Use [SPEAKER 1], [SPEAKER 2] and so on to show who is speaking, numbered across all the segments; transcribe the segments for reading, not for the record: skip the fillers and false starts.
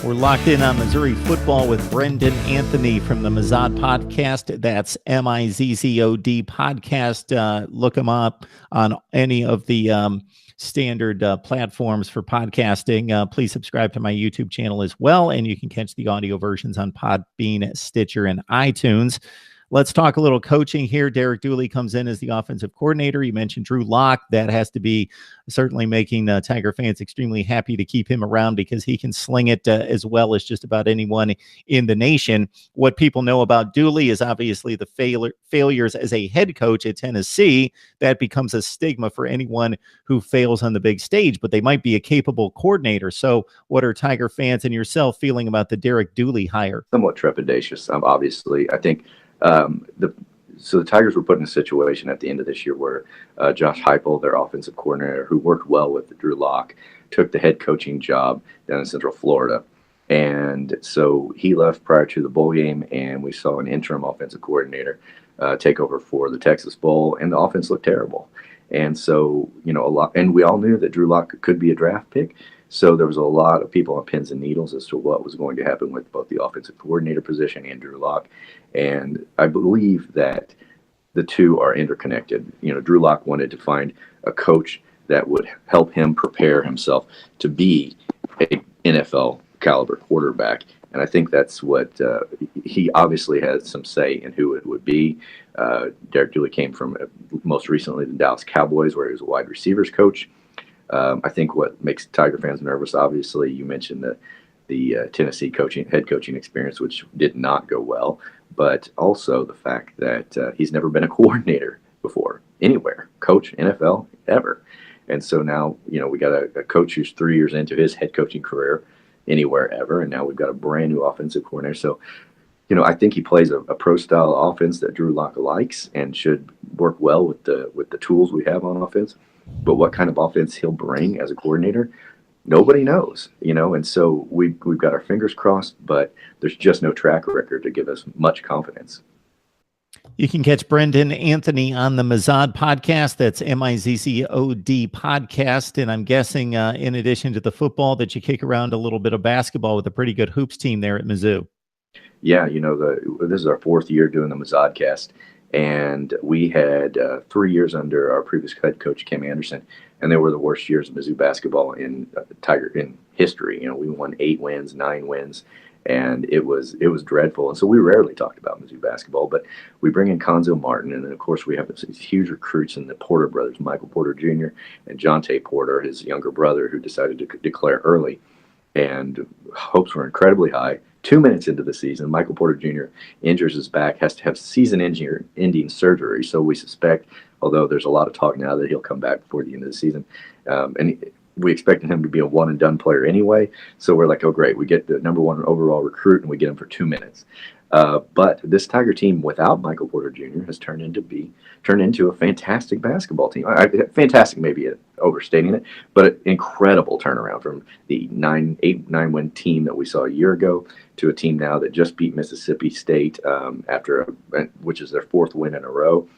[SPEAKER 1] We're locked in on Missouri football with Brendan Anthony from the Mizzod podcast. That's Mizzod podcast. Look him up on any of the standard platforms for podcasting. Please subscribe to my YouTube channel as well, and you can catch the audio versions on Podbean, Stitcher, and iTunes. Let's talk a little coaching here. Derek Dooley comes in as the offensive coordinator. You mentioned Drew Lock. That has to be certainly making Tiger fans extremely happy to keep him around because he can sling it as well as just about anyone in the nation. What people know about Dooley is obviously the failures as a head coach at Tennessee. That becomes a stigma for anyone who fails on the big stage, but they might be a capable coordinator. So what are Tiger fans and yourself feeling about the Derek Dooley hire?
[SPEAKER 2] Somewhat trepidatious, obviously. I think the Tigers were put in a situation at the end of this year where Josh Heupel, their offensive coordinator, who worked well with Drew Lock, took the head coaching job down in Central Florida. And so he left prior to the bowl game, and we saw an interim offensive coordinator take over for the Texas Bowl, and the offense looked terrible. And so, and we all knew that Drew Lock could be a draft pick. So there was a lot of people on pins and needles as to what was going to happen with both the offensive coordinator position and Drew Lock. And I believe that the two are interconnected. Drew Lock wanted to find a coach that would help him prepare himself to be a NFL caliber quarterback. And I think that's what he obviously has some say in who it would be. Derek Dooley came from most recently the Dallas Cowboys, where he was a wide receivers coach. I think what makes Tiger fans nervous, obviously, you mentioned the Tennessee head coaching experience, which did not go well, but also the fact that he's never been a coordinator before anywhere, coach, NFL, ever. And so now, we got a coach who's 3 years into his head coaching career anywhere ever, and now we've got a brand new offensive coordinator. So, I think he plays a pro-style offense that Drew Lock likes and should work well with the tools we have on offense. But what kind of offense he'll bring as a coordinator, nobody knows, and so we've got our fingers crossed, but there's just no track record to give us much confidence.
[SPEAKER 1] You can catch Brendan Anthony on the Mizzod podcast. That's Mizzod podcast. And I'm guessing in addition to the football that you kick around a little bit of basketball with a pretty good hoops team there at Mizzou.
[SPEAKER 2] Yeah, this is our fourth year doing the Mizzodcast. And we had 3 years under our previous head coach, Kim Anderson, and they were the worst years of Mizzou basketball in history. We won 8 wins, 9 wins, and it was dreadful. And so we rarely talked about Mizzou basketball, but we bring in Conzo Martin, and then of course we have these huge recruits in the Porter brothers, Michael Porter Jr. and Jonte Porter, his younger brother, who decided to declare early, and hopes were incredibly high. 2 minutes into the season, Michael Porter Jr. injures his back, has to have season-ending surgery. So we suspect, although there's a lot of talk now that he'll come back before the end of the season, and we expected him to be a one-and-done player anyway. So we're like, oh, great, we get the number 1 overall recruit, and we get him for 2 minutes. But this Tiger team without Michael Porter Jr. has turned into a fantastic basketball team. Fantastic, maybe overstating it, but an incredible turnaround from the 9 win team that we saw a year ago to a team now that just beat Mississippi State which is their 4th win in a row.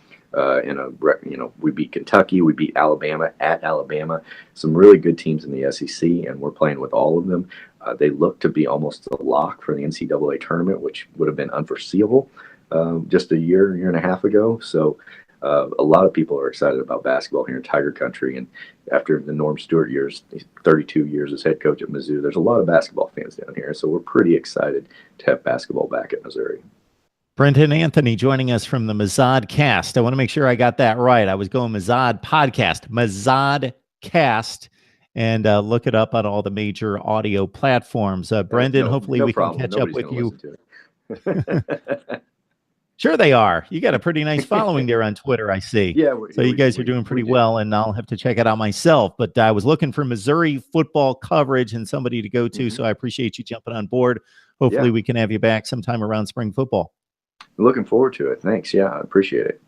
[SPEAKER 2] We beat Kentucky, we beat Alabama at Alabama, some really good teams in the SEC, and we're playing with all of them. They look to be almost a lock for the NCAA tournament, which would have been unforeseeable just a year and a half ago. So a lot of people are excited about basketball here in Tiger Country. And after the Norm Stewart years, 32 years as head coach at Mizzou, there's a lot of basketball fans down here. So we're pretty excited to have basketball back at Missouri.
[SPEAKER 1] Brendan Anthony joining us from the Mizzodcast. I want to make sure I got that right. I was going Mizzod podcast, Mizzodcast, and look it up on all the major audio platforms. Brendan, hopefully we can catch up with you. Sure they are. You got a pretty nice following there on Twitter, I see.
[SPEAKER 2] Yeah.
[SPEAKER 1] So you guys are doing pretty well, and I'll have to check it out myself. But I was looking for Missouri football coverage and somebody to go to, so I appreciate you jumping on board. Hopefully we can have you back sometime around spring football.
[SPEAKER 2] Looking forward to it. Thanks. Yeah, I appreciate it.